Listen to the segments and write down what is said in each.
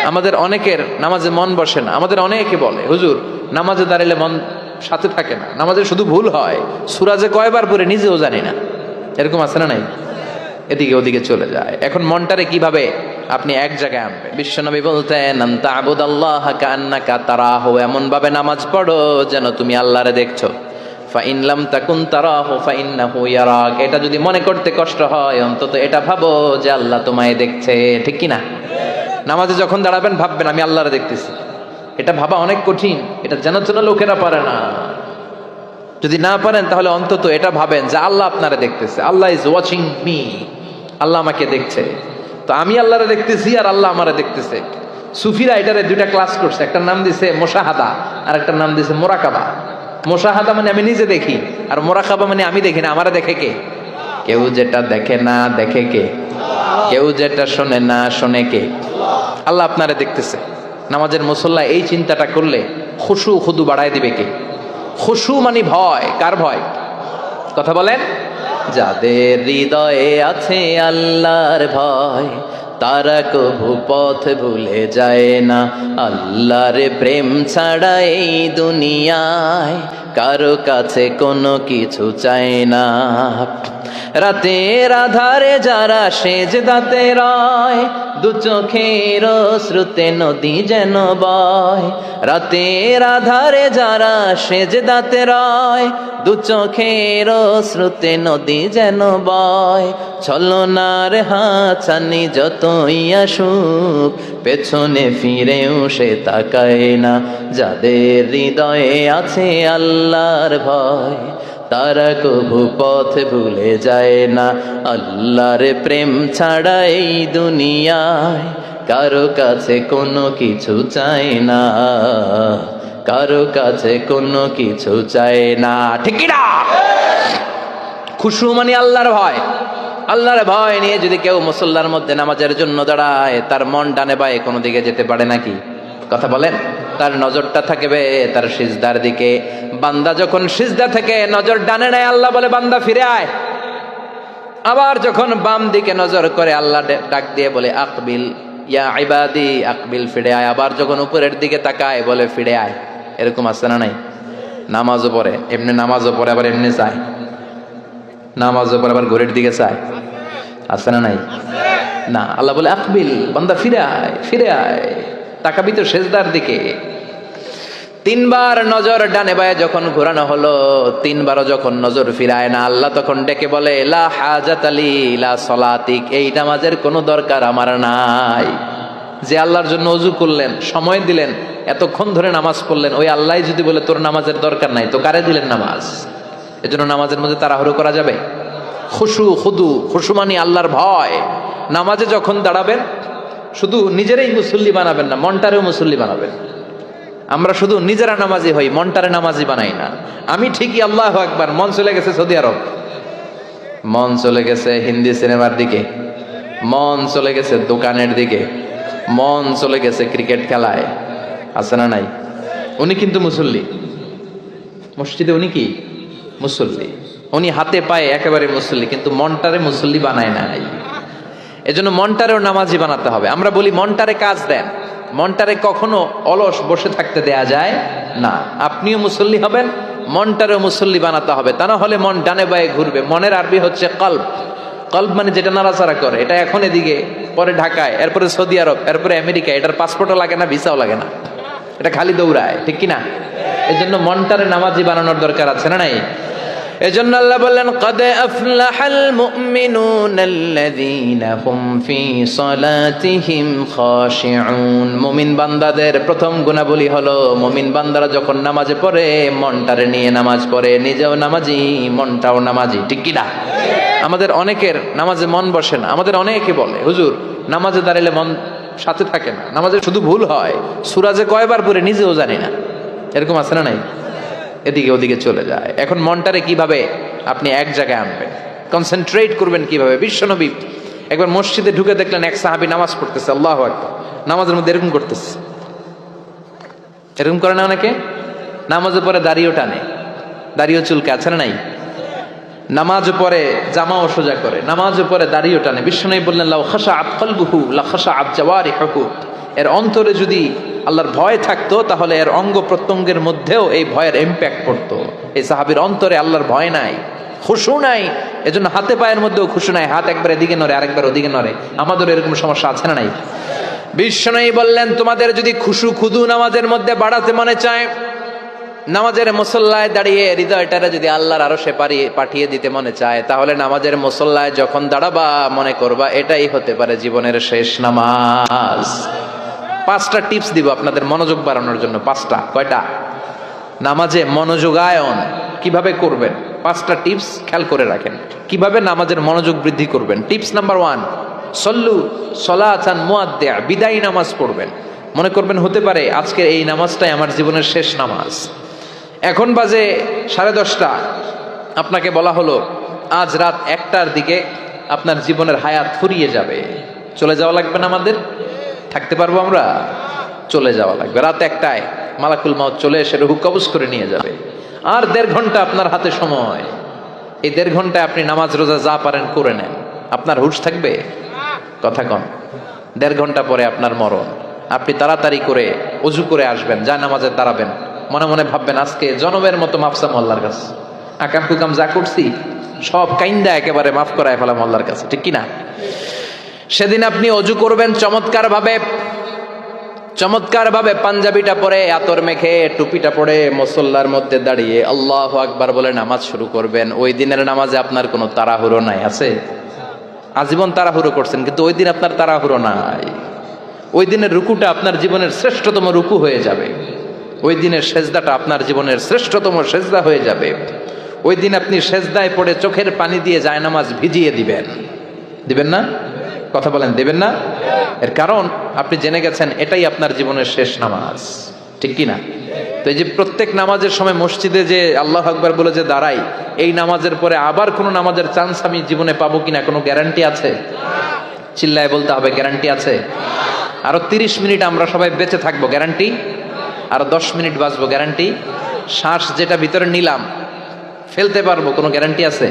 আমাদের অনেকের নামাজে মন বসে না। আমাদের অনেকে বলে, হুজুর নামাজে দাঁড়ালে মন সাথে থাকে না, নামাজে শুধু ভুল হয়, সূরা যে কয়বার পড়ে নিজেও জানি না। এরকম আছে না নাই? এদিকে ওদিকে চলে যায়। এখন মনটারে কিভাবে আপনি এক জায়গায় আনবেন? বিশ্বনবী বলতেন, আনতা আবুদাল্লাহ কান্নাকা তারাহু, এমন ভাবে নামাজ পড়ো যেন তুমি আল্লাহরে দেখছো। ফাইন লাম তাকুন তারাহু ফাইন্নাহু ইয়ারাক, এটা যদি মনে করতে কষ্ট হয় অন্তত এটা ভাবো যে আল্লাহ তোমায় দেখছে। ঠিক কি না? নামাজে যখন দাঁড়াবেন ভাববেন আমি আল্লাহরে দেখতেছি। এটা ভাবা অনেক কঠিন, এটা জানার জন্য লোকেরা পারে না। যদি না পারেন তাহলে অন্তত এটা ভাবেন যে আল্লাহ আপনারে দেখতেছে। আল্লাহ ইজ ওয়াচিং মি, আল্লাহ আমাকে দেখছে। তো আমি আল্লাহরে দেখতেছি আর আল্লাহ আমারে দেখতেছে। সুফিরা এটারে দুইটা ক্লাস করছে, একটার নাম দিছে মুশাহাদা আর একটার নাম দিছে মুরাকাবা। মুশাহাদা মানে আমি নিজে দেখি, আর মুরাকাবা মানে আমি দেখি না, আমারে দেখে কে? কেউ যেটা দেখে না দেখে কে? কেউ যেটা শোনে না শোনে কে? আল্লাহ আপনারে দেখতেছে। নামাজের মুসল্লা এই চিন্তাটা করলে খুশু খুদু বাড়ায় দিবে কে? খুশু মানে ভয়। কার ভয়? কথা বলেন। যাদের হৃদয়ে আছে আল্লাহর ভয় তারা কভু পথ ভুলে যায় না। আল্লাহর প্রেম ছাড়া এই দুনিয়ায় কারো কাছে কোনো কিছু চায় না। রাতের আধারে যারা সেজদাতে রয়, দু চোখের শ্রুতে নদী যেন বয়। রাতের আধারে যারা সেজদাতে রয়, দু চোখের শ্রুতে নদী যেন বয়। ছলনার হাতছানি যতই আসুক পেছনে ফিরেও সে তাকায় না। যাদের হৃদয়ে আছে আল্লাহর ভয় তারা কভু পথ ভুলে যায় না। আল্লাহর প্রেম ছাড়া এই দুনিয়ায় কারো কাছে কোনো কিছু চায় না, কারো কাছে কোনো কিছু চায় না। ঠিক কি না? খুশু মানে আল্লাহর ভয়। আল্লাহর ভয় নিয়ে যদি কেউ মুসল্লার মধ্যে নামাজের জন্য দাঁড়ায়, তার মন ডানে বায়ে কোনো দিকে যেতে পারে নাকি? কথা বলেন। তার নজরটা থাকবে তার সিজদার দিকে। বান্দা যখন সিজদা থেকে নজর ডানে নেয়, আল্লাহ বলে বান্দা ফিরে আয়। আবার যখন বাম দিকে নজর করে আল্লাহ ডাক দিয়ে বলে আকবিল ইয়া ইবাদি, আকবিল ফিরে আয়। আবার যখন উপরের দিকে তাকায় বলে ফিরে আয়। এরকম আছে না নাই? নামাজও পড়ে এমনি, নামাজও পড়ে আবার এমনি চায়, নামাজও পড়ে আবার ঘরের দিকে চায়। আছে না নাই? না, আল্লাহ বলে আকবিল, বান্দা ফিরে আয়, ফিরে আয়, তাকাবি তো সেজদার দিকে। তিনবার নজর ডানে বায়ে যখন ঘোরানো হলো, তিনবারও যখন নজর ফিরায় না, আল্লাহ তখন ডেকে বলে লা হাজাত আলি লা সলাতিক, এই নামাজের কোনো দরকার আমার নাই। যে আল্লাহর জন্য ওযু করলেন, সময় দিলেন, এতক্ষণ ধরে নামাজ পড়লেন, ওই আল্লাহ যদি বলে তোর নামাজের দরকার নাই, তো কারে দিলেন নামাজ? এজন্য নামাজের মধ্যে তাড়াহুড়ো করা যাবে? খুশু খুদু, খুশু মানে আল্লাহর ভয়। নামাজে যখন দাঁড়াবেন শুধু নিজেরাই মুসল্লি বানাবেন না, মনটারেও মুসল্লি বানাবেন। আমরা শুধু নিজেরা নামাজি হই, মনটারে নামাজি বানাই না। আমি ঠিকই আল্লাহু আকবার, মন চলে গেছে সৌদি আরব, মন চলে গেছে হিন্দি সিনেমার দিকে, মন চলে গেছে দোকানের দিকে, মন চলে গেছে ক্রিকেট খেলায়। আছে না নাই? উনি কিন্তু মুসল্লি, মসজিদে উনি কি মুসল্লি, উনি হাতে পায়ে একেবারে মুসল্লি, কিন্তু মনটারে মুসল্লি বানায় নাই। এজন্য মনটারেও নামাজি বানাতে হবে। আমরা বলি মনটারে কাজ দেন, মনটারে কখনো অলস বসে থাকতে দেয়া যায় না। আপনিও মুসল্লি হবেন, মনটারেও মুসল্লি বানাতে হবে, তা না হলে মন ডানে বায়ে ঘুরবে। মনের আরবি হচ্ছে কলব। কলব মানে যেটা নাড়াচাড়া করে। এটা এখন এদিকে, পরে ঢাকায়, এরপরে সৌদি আরব, এরপরে আমেরিকা। এটার পাসপোর্টও লাগে না, ভিসাও লাগে না, এটা খালি দৌড়ায়। ঠিক কিনা? এজন্য মনটারে নামাজি বানানোর দরকার আছে না নাই? এজন্য আল্লাহ বললেন কদ আফলাহাল মুমিনুনাল্লাযীনা হুম ফি সালাতিহিম খাশিউন। মুমিন বান্দাদের প্রথম গুণাবলী হলো মুমিন বান্দারা যখন নামাজে পড়ে মনটারে নিয়ে নামাজ পড়ে, নিজেও নামাজি মনটাও নামাজি। ঠিক কি না? আমাদের অনেকের নামাজে মন বসে না। আমাদের অনেকে বলে, হুজুর নামাজে দাঁড়ালে মন সাথে থাকে না, নামাজে শুধু ভুল হয়, সূরা যে কয়বার পড়ে নিজেও জানি না। এরকম আছে না নাই? এদিকে ওদিকে চলে যায়। এখন মনটারে কিভাবে আপনি এক জায়গায় আনবেন, কনসেন্ট্রেট করবেন কিভাবে? বিশ্বনবী একবার মসজিদে ঢুকে দেখলেন এক সাহাবী নামাজ পড়তেছে, আল্লাহু আকবার, নামাজের মধ্যে এরকম করতেছে। এরকম করে না অনেকে? নামাজের পরে দাড়িও টানে, দাড়িও চুলকে। আছে না নাই? নামাজ পরে জামাও সোজা করে, নামাজ পরে দাড়িও টানে। বিশ্বনবী বললেন লাউ খাশাআত কলবুহু লা খাশাআত জাওয়ারিহুহু, এর অন্তরে যদি আল্লাহর ভয় থাকতো তাহলে এর অঙ্গ প্রত্যঙ্গের মধ্যেও এই ভয়ের ইম্প্যাক্ট পড়তো। এই সাহাবীর অন্তরে আল্লাহর ভয় নাই, খুশু নাই, এজন্য হাতে পায়ের মধ্যেও খুশু নাই, হাত একবার এদিকে নড়ে আরেকবার ওদিকে নড়ে। আমাদের এরকম সমস্যা আছে না নাই? বিশ্বনবী বললেন, তোমাদের যদি খুশু খুদু নামাজের মধ্যে বাড়াতে মনে চায়, নামাজের মুসল্লায় দাঁড়িয়ে হৃদয়টারে যদি আল্লাহর আরশে পাঠিয়ে দিতে মনে চায়, তাহলে নামাজের মুসল্লায় যখন দাঁড়াবা মনে করবা এটাই হতে পারে জীবনের শেষ নামাজ। 5টা টিপস দিব আপনাদের মনোযোগ বাড়ানোর জন্য। 5টা। কয়টা? নামাজে মনোযোগায়ন কিভাবে করবেন 5টা টিপস খেয়াল করে রাখেন, কিভাবে নামাজের মনোযোগ বৃদ্ধি করবেন। টিপস নাম্বার 1, সল্লু সলাতান মুআদ্দিয়া, বিদায়ী নামাজ পড়বেন। মনে করবেন হতে পারে আজকের এই নামাজটাই আমার জীবনের শেষ নামাজ। এখন বাজে 10:30, আপনাকে বলা হলো আজ রাত 1টার দিকে আপনার জীবনের হায়াত ফুরিয়ে যাবে, চলে যাওয়া লাগবে না? আমাদের থাকতে পারবো আমরা? চলে যাওয়া লাগবে। রাত 1টায় মালাকুল মাউত চলে এসে রূহ কবজ করে নিয়ে যাবে। আর 1.5 ঘন্টা আপনার হাতে সময়। এই 1.5 ঘন্টায় আপনি নামাজ রোজা যা পারেন করে নেন, আপনার হুঁশ থাকবে? কথা কন। 1.5 ঘন্টা পরে আপনার মরণ। আপনি তাড়াতাড়ি করে অজু করে আসবেন, যা নামাজে দাঁড়াবেন, মনে মনে ভাববেন আজকে জনমের মতো মাফসা আল্লাহর কাছে, আকাম কুকাম যা করছি সব কাইন্দা একেবারে মাফ করায় ফেলাম আল্লাহর কাছে, ঠিক কিনা? সেদিন আপনি অজু করবেন চমৎকার ভাবে পাঞ্জাবিটা পরে, আতর মেখে, টুপিটা পরে মুসল্লার মধ্যে দাঁড়িয়ে আল্লাহু আকবার বলে নামাজ শুরু করবেন। ওই দিনের নামাজে আপনার কোনো তাড়াহুড়ো নাই। আছে? আজীবন তাড়াহুড়ো করছেন, কিন্তু ওই দিন আপনার তাড়াহুড়ো নাই। ওই দিনের রুকুটা আপনার জীবনের শ্রেষ্ঠতম রুকু হয়ে যাবে। ওই দিনের সেজদাটা আপনার জীবনের শ্রেষ্ঠতম সেজদা হয়ে যাবে। ওই দিন আপনি সেজদায় পড়ে চোখের পানি দিয়ে জায়নামাজ ভিজিয়ে দিবেন না? কথা বলেন, দেবেন না? এর কারণ আপনি জেনে গেছেন এটাই আপনার জীবনের শেষ নামাজ, ঠিক কিনা? তো এই যে প্রত্যেক নামাজের সময় মসজিদে যে আল্লাহু আকবার বলে যে দাঁড়াই, এই নামাজের পরে আবার কোনো নামাজের চান্স আমি জীবনে পাবো কিনা কোনো গ্যারান্টি আছে? চিল্লায় বলতে হবে, গ্যারান্টি আছে? আরো 30 মিনিট আমরা সবাই বেঁচে থাকবো, গ্যারান্টি? আরো 10 মিনিট বাঁচবো, গ্যারান্টি? শ্বাস যেটা ভিতরে নিলাম ফেলতে পারবো, কোনো গ্যারান্টি আছে?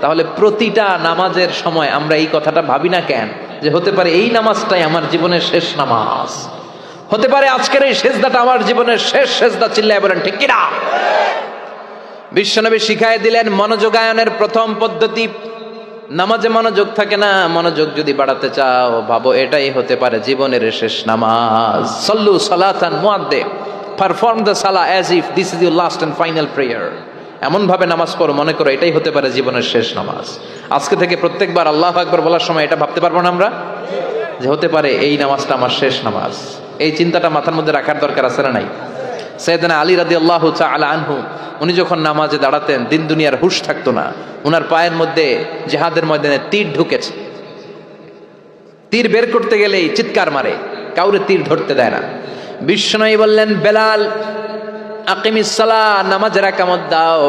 তাহলে প্রতিটা নামাজের সময় আমরা এই কথাটা ভাবি না কেন, যে হতে পারে এই নামাজটাই আমার জীবনের শেষ নামাজ, হতে পারে আজকের এই সেজদাটা আমার জীবনের শেষ সেজদা। চিল্লায় বলেন ঠিক কিনা? বিশ্বনবী শিখায় দিলেন মনোযোগায়নের প্রথম পদ্ধতি। নামাজে মনোযোগ থাকে না, মনোযোগ যদি বাড়াতে চাও ভাবো এটাই হতে পারে জীবনের শেষ নামাজ। সল্লু সালাতান মুআদ্দিয়া, পারফর্ম দ্য সালাহ as if this is your last and final prayer. এমন ভাবে নামাজ পড়ো মনে করো এটাই হতে পারে জীবনের শেষ নামাজ। আজকে থেকে প্রত্যেকবার আল্লাহু আকবার বলার সময় এটা ভাবতে পারবো না আমরা, যে হতে পারে এই নামাজটা আমার শেষ নামাজ। এই চিন্তাটা মাথার মধ্যে রাখার দরকার আছে না নাই? সাইয়েদনা আলী রাদিয়াল্লাহু তাআলা আনহু, উনি যখন নামাজে দাঁড়াতেন দিন দুনিয়ার হুঁশ থাকতো না। উনার পায়ের মধ্যে জিহাদের ময়দানে তীর ঢুকেছে, তীর বের করতে গেলেই চিৎকার মারে, কাউরে তীর ধরতে দেয় না। বিশ্বনবী বললেন, বেলাল আকিমিস সালাহ, নামাজের একামত দাও।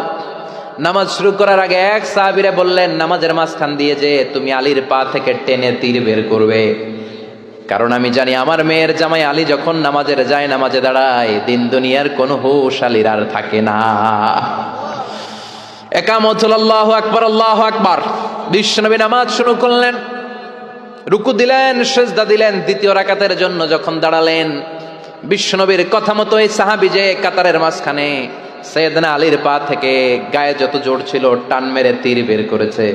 নামাজ শুরু করার আগে এক সাহাবীরে বললেন, নামাজের মাঝখান দিয়ে যে তুমি আলীর পা থেকে টেনে তীর বের করবে, কারণ আমি জানি আমার মেয়ের জামাই আলী যখন নামাজের যায়, নামাজে দাঁড়ায়, দিন দুনিয়ার কোনো হুঁশ আলীর আর থাকে না। একামত হলো আল্লাহু আকবার, আল্লাহু আকবার। বিশ্বনবী নামাজ শুরু করলেন, রুকু দিলেন, সিজদা দিলেন। দ্বিতীয় রাকাতের জন্য যখন দাঁড়ালেন, বিশ্বনবীর কথা মতো এই সাহাবী যে কাতারের মাঝখানে সাইয়েদনা আলীর পা থেকে গায়ে যত জোর ছিল টান মেরে তীর বের করেছে,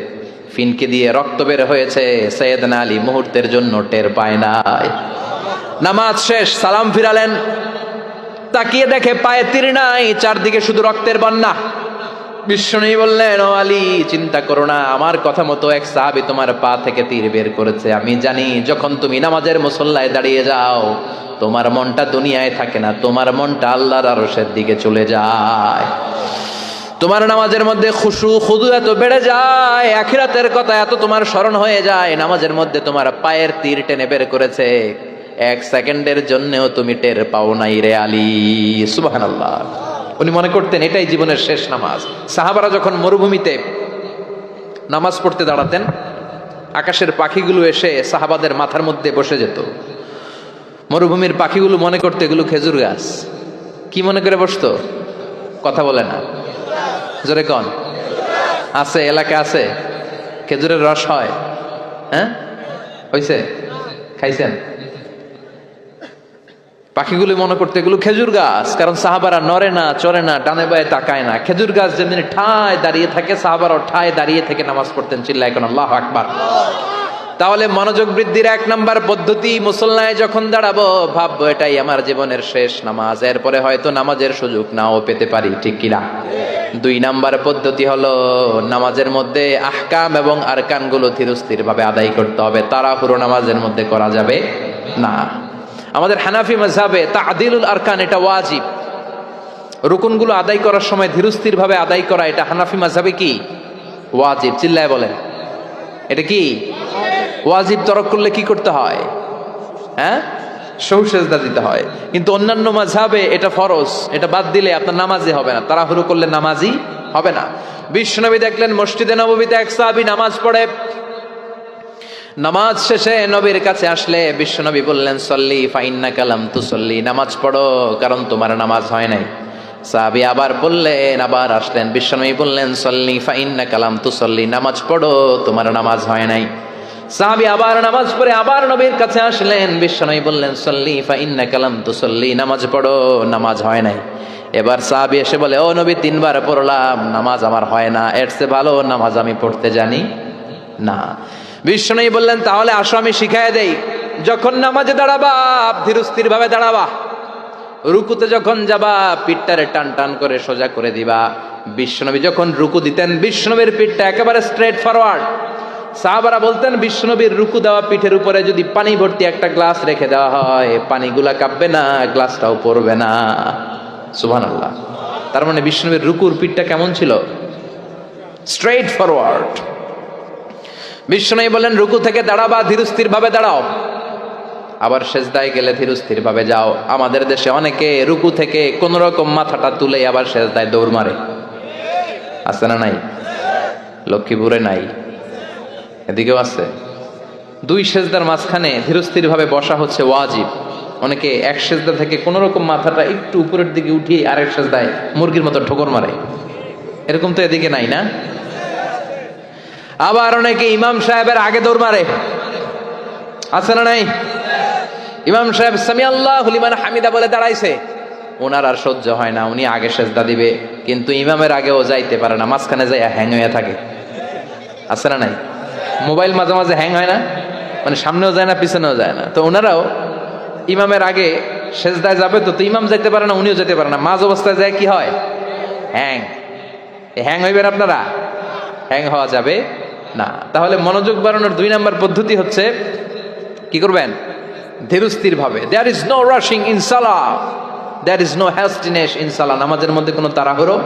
ফিনকি দিয়ে রক্ত বের হয়েছে। সাইয়েদনা আলী মুহূর্তের জন্য টের পায় নাই। নামাজ শেষ, সালাম ফিরালেন, তাকিয়ে দেখে পায়ে তীর নাই, চারদিকে শুধু রক্তের বন্যা। বিশ্বনবী বললেন, ও আলী চিন্তা করো না, আমার কথা মতো এক সাহাবী তোমার পা থেকে তীর বের করেছে। আমি জানি যখন তুমি নামাজের মুসল্লায় দাঁড়িয়ে যাও তোমার মনটা দুনিয়ায় থাকে না, তোমার মনটা আল্লাহর আরশের দিকে চলে যায়। তোমার নামাজের মধ্যে খুশু খুদু এত বেড়ে যায়, আখিরাতের কথা এত তোমার স্মরণ হয়ে যায়, নামাজের মধ্যে তোমার পায়ের তীর টেনে বের করেছে, 1 সেকেন্ডের জন্যও তুমি টের পাও নাই রে আলী। সুবহানাল্লাহ। উনি মনে করতেন এটাই জীবনের শেষ নামাজ। সাহাবারা যখন মরুভূমিতে নামাজ পড়তে দাঁড়াতেন, আকাশের পাখিগুলো এসে সাহাবাদের মাথার মধ্যে বসে যেত। মরুভূমির পাখিগুলো মনে করতে এগুলো খেজুর গাছ। কি মনে করে বসতো? কথা বলে না, জোরে কন। আছে, এলাকা আছে খেজুরের রস হয়? হ্যাঁ হয়েছে? খাইছেন? পাখিগুলি মনে করতে এগুলো খেজুর গাছ, কারণ সাহাবারা নড়ে না, চড়ে না, ডানে বায়ে তাকায় না। খেজুর গাছ যেমনি ঠায় দাঁড়িয়ে থাকে, সাহাবারাও ঠায় দাঁড়িয়ে থেকে নামাজ পড়তেন। চিল্লায় এখন আল্লাহু আকবার। তাহলে মনোযোগ বৃদ্ধির 1 নাম্বার পদ্ধতি, মুসল্লায় যখন দাঁড়াবো ভাববো এটাই আমার জীবনের শেষ নামাজ, এরপরে হয়তো নামাজের সুযোগ নাও পেতে পারি, ঠিক কিনা? 2 নাম্বার পদ্ধতি হলো নামাজের মধ্যে আহকাম এবং আরকানগুলো ধীরস্থির ভাবে আদায় করতে হবে। তাড়াহুড়ো নামাজের মধ্যে করা যাবে না। আমাদের হানাফি মাযহাবে তা'দিলুল আরকান এটা ওয়াজিব। রুকুনগুলো আদায় করার সময় ধীরস্থির ভাবে আদায় করা, এটা হানাফি মাযহাবে কি ওয়াজিব। চিল্লায় বলেন, এটা কি ওয়াজিব। তরক করলে কি করতে হয়? হ্যাঁ, সহু সেজদা দিতে হয়। কিন্তু অন্যান্য মাযহাবে এটা ফরজ, এটা বাদ দিলে আপনার নামাজই হবে না, তাড়াহুড়ো করলে নামাজই হবে না। বিশ্বনবী দেখলেন মসজিদে নববীতে এক সাহাবী নামাজ পড়ে, নামাজ শেষে নবীর কাছে আসলে বিশ্বনবী বললেন সল্লি ফাইন্নাকা লাম তুসল্লি, নামাজ পড়ো কারণ তোমার নামাজ হয় নাই। সাহাবী আবার বললেন, আবার আসলেন, বিশ্বনবী বললেন সল্লি ফাইন্নাকা লাম তুসল্লি, নামাজ পড়ো তোমার নামাজ হয় নাই। সাহাবী আবার নামাজ পড়ে আবার নবীর কাছে আসলেন, বিশ্বনবী বললেন সল্লি ফাইন্নাকা লাম তুসল্লি, নামাজ পড়ো নামাজ হয় নাই। এবার সাহাবী এসে বলে, ও নবী 3 বার পড়লাম, নামাজ আমার হয় না, এর চেয়ে ভালো নামাজ আমি পড়তে জানি না। বিশ্বনবী বললেন, তাহলে আসো আমি শিখায় দেই। যখন নামাজে দাঁড়াবা ধীরস্থির ভাবে দাঁড়াবা, রুকুতে যখন যাবা পিঠটারে টান টান করে সোজা করে দিবা। বিশ্বনবী যখন রুকু দিতেন বিশ্বনবীর পিঠটা একেবারে স্ট্রেট ফরওয়ার্ড। সাহাবারা বলতেন বিশ্বনবীর রুকু দেওয়া পিঠের উপরে যদি পানি ভর্তি একটা গ্লাস রেখে দেওয়া হয়, পানিগুলা কাঁপবে না, গ্লাসটাও পড়বে না। সুবহানাল্লাহ। তার মানে বিশ্বনবীর রুকুর পিঠটা কেমন ছিল? Straight forward. বিশ্বনবী বলেন রুকু থেকে দাঁড়াবা ধীরস্থির ভাবে দাঁড়াও, আবার সেজদায় গেলে ধীরস্থির ভাবে যাও। আমাদের দেশে অনেকে রুকু থেকে কোন রকম মাথাটা তুলে আবার সেজদায় দৌড় মারে, আছে না নাই? লক্ষ্মীপুরে নাই, এদিকেও আছে। 2 সেজদার মাঝখানে ধীরস্থির ভাবে বসা হচ্ছে ওয়াজিব। অনেকে এক সেজদা থেকে কোন রকম মাথাটা একটু উপরের দিকে উঠিয়ে আরেক সেজদায় মুরগির মতো ঠোকর মারে, এরকম তো এদিকে নাই না? আবার অনেকে ইমাম সাহেবের আগে দৌড় মারে, আছে না নাই? ইমাম সাহেব সামি আল্লাহু লিমান হামিদা বলে দাঁড়াইছে, ওনার আর সহ্য হয় না, উনি আগে সেজদা দিবে, কিন্তু ইমামের আগেও যাইতে পারে না, মাঝখানে যাই হ্যাং হয়ে থাকে, আছে না নাই? মোবাইল মাঝে মাঝে হ্যাং হয় না, মানে সামনেও যায় না পিছনেও যায় না। তো ওনারাও ইমামের আগে সেজদায় যাবে, তো ইমাম যাইতে পারে না, উনিও যেতে পারে না, মাঝ অবস্থায় যায় কি হয়? হ্যাং। হ্যাং হইবেন আপনারা? হ্যাং হওয়া যাবে না। তাহলে মনোযোগ বাড়ানোর 2 নাম্বার পদ্ধতি হচ্ছে কি করবেন? ধীরস্থির ভাবে। There is no rushing in সালাহ, there is no hastiness in সালাহ। নামাজের মধ্যে কোনো তাড়াহুড়ো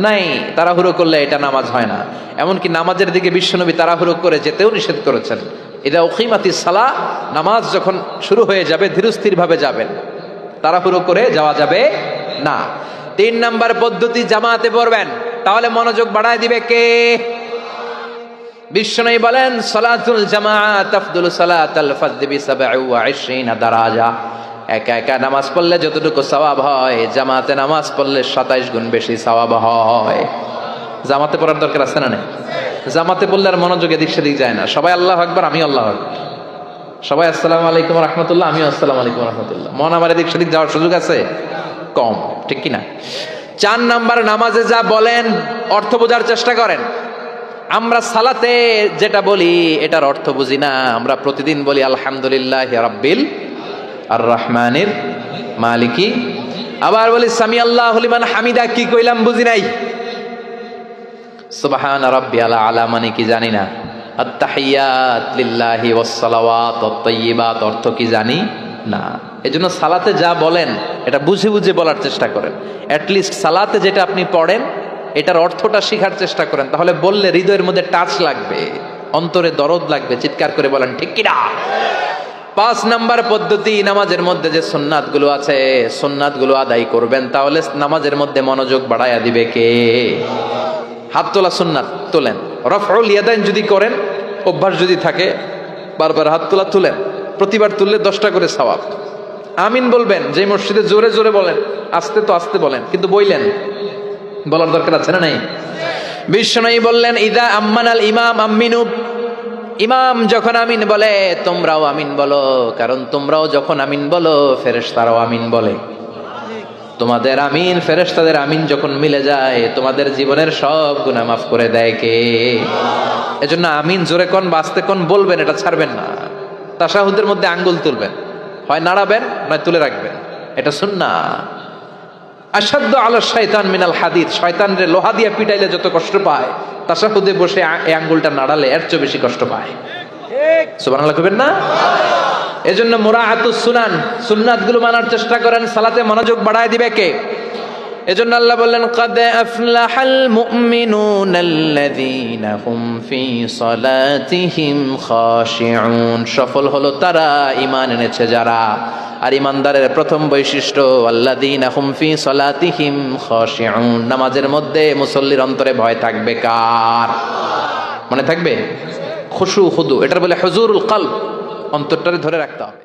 নাই, তাড়াহুড়ো করলে এটা নামাজ হয় না। এমনকি নামাজের দিকে বিশ্বনবী তাড়াহুড়ো করে যেতেও নিষেধ করেছেন। ইদা উকিমাতিস সালাহ, নামাজ যখন শুরু হয়ে যাবে ধীরস্থির ভাবে যাবেন, তাড়াহুড়ো করে যাওয়া যাবে না। 3 নাম্বার পদ্ধতি জামাতে পড়বেন, তাহলে মনোযোগ বাড়ায় দিবে কে? বিশ্বনবী বলেন সালাতুল জামাআত আফদলু সালাতাল ফাজদি বি27 দারাজা। একা একা নামাজ পড়লে যতটুকু সওয়াব হয়, জামাতে নামাজ পড়লে 27 গুণ বেশি সওয়াব হয়। জামাতে পড়ার দরকার আছে না নাই? জামাতে পড়লে আর মনোযোগ এদিক সেদিক যায় না। সবাই আল্লাহু আকবার, আমি আল্লাহু আকবার, সবাই আসসালামু আলাইকুম ওয়া রাহমাতুল্লাহ, আমিও আসসালামু আলাইকুম ওয়া রাহমাতুল্লাহ। মন আমার এদিক সেদিক যাওয়ার সুযোগ আছে? কম, ঠিক কি না? 4 নাম্বার, নামাজে যা বলেন অর্থ বোঝার চেষ্টা করেন। আমরা সালাতে যেটা বলি এটার অর্থ বুঝি না। আমরা প্রতিদিন বলি আলহামদুলিল্লাহি রাব্বিল আর রহমানির মালিকি, আবার বলি সামি আল্লাহু লিমান হামিদা, কি কইলাম বুঝি নাই। সুবহান রাব্বিয়াল আলা মানে কি জানি না। আত-তাহিয়াত লিল্লাহি ওয়াস সালাওয়াত ওয়াত তাইয়্যিবাত অর্থ কি জানি না। এজন্য সালাতে যা বলেন এটা বুঝে বুঝে বলার চেষ্টা করেন। অ্যাট লিস্ট সালাতে যেটা আপনি পড়েন এটার অর্থটা শেখার চেষ্টা করেন, তাহলে বললে হৃদয়ের মধ্যে টাচ লাগবে, অন্তরে দরদ লাগবে, চিৎকার করে বলেন ঠিক কিনা। 5 নাম্বার পদ্ধতি, নামাজের মধ্যে যে সুন্নাতগুলো আছে সুন্নাতগুলো আদায় করবেন, তাহলে নামাজের মধ্যে মনোযোগ বাড়ায়া দিবে কে? হাত তোলা সুন্নাত তোলেন। রফউল ইয়াদাইন যদি করেন, অভ্যাস যদি থাকে, বারবার হাত তোলা তুলেন, প্রতিবার তুললে 10টা করে সওয়াব। আমিন বলবেন, যে মসজিদে জোরে জোরে বলেন, আস্তে তো আস্তে বলেন, কিন্তু বইলেন, বলার দরকার আছে না নাই? বিশ্বনবী বললেন ইদা আম্মানাল ইমাম আমিনু, ইমাম যখন আমিন বলে তোমরাও আমিন বলো, কারণ তোমরাও যখন আমিন বলো ফেরেশতারাও আমিন বলে। তোমাদের আমিন ফেরেশতাদের আমিন যখন মিলে যায় তোমাদের জীবনের সব গুনাহ মাফ করে দেয় কে? এজন্য আমিন জোরে কোন বাস্তে কোন বলবেন, এটা ছাড়বেন না। তাশাহুদের মধ্যে আঙ্গুল তুলবেন, হয় নাড়াবেন নয় তুলে রাখবেন, এটা সুন্নাহ। আশাদ্দু আলা শাইতান মিনাল হাদিদ, শয়তানরে লোহা দিয়ে পিটাইলে যত কষ্ট পায় তাশাহুদে বসে এই আঙ্গুলটা নাড়ালে এর চেয়ে বেশি কষ্ট পায়। সুবহানাল্লাহ কইবেন না? এজন্য মুরাআতুস সুনান, সুন্নাতগুলো মানার চেষ্টা করেন। সালাতে মনোযোগ বাড়ায় দিবে কে? এজন্য আল্লাহ বললেন কাদ আফলাহাল মুমিনুনাল্লাযীনা হুম ফি সালাতিহিম খাশিউন, সফল হলো তারা ঈমান এনেছে যারা। আর ঈমানদারের প্রথম বৈশিষ্ট্য আল্লাযীনা হুম ফি সালাতিহিম খাশিউন, নামাজের মধ্যে মুসল্লির অন্তরে ভয় থাকবে কার? মনে থাকবে খুশু খুদু, এটার বলে হুজুরুল কলব, অন্তরটারে ধরে রাখতে হবে।